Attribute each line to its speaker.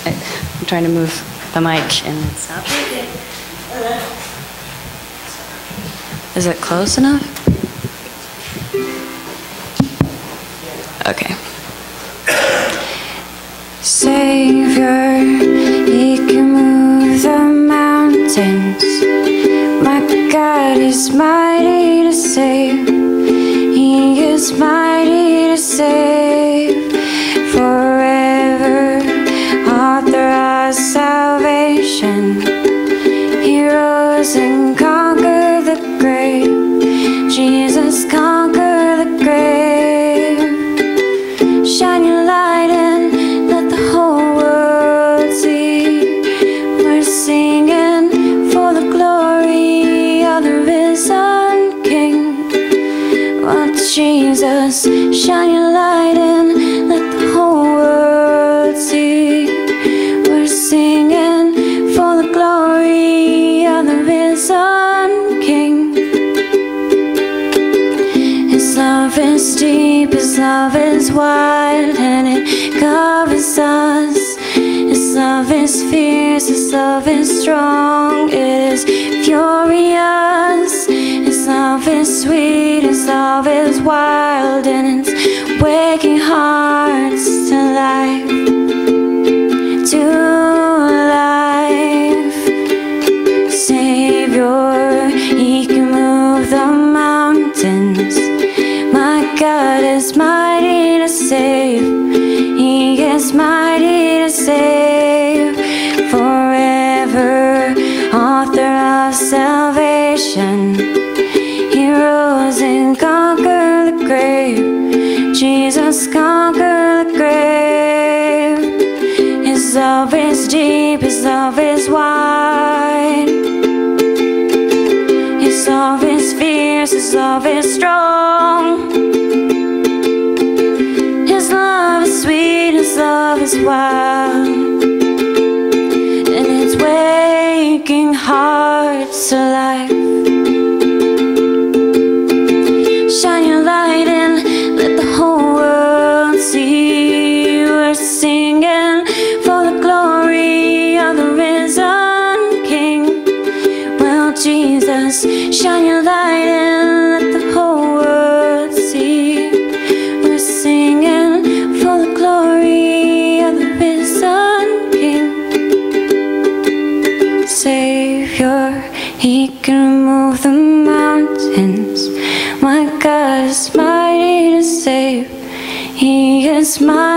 Speaker 1: I'm trying to move the mic and it's not. Is it close enough? Okay. Savior, He can move the mountains. My God is mighty to save. He is mighty to save. Forever, author of salvation. He rose and conquered the grave. Jesus conquered the grave. Shine your light and let the whole world see. We're singing for the glory of the risen King. Oh Jesus, shine your light and let the whole world see. We're singing for the glory of the risen King. His love is deep, His love is wide, and it covers us. His love is fierce, His love is strong, it is furious. His love is sweet, His love is wild, and it's waking hearts to life, to life. Savior, He can move the mountains. My God is mighty to save. He is mighty to save. Forever, author of salvation. He rose and conquered the grave. Jesus conquered the grave. His love is deep, His love is wide. His love is fierce, His love is strong. His love is sweet, His love is wild, and it's waking hearts to life. Shine your light and let the whole world see. We're singing for the glory of the risen King. Well, Jesus, shine your light and let the whole world see. We're singing for the glory of the risen King. Savior, He can remove the mountains. My God is mighty to save. He is mighty.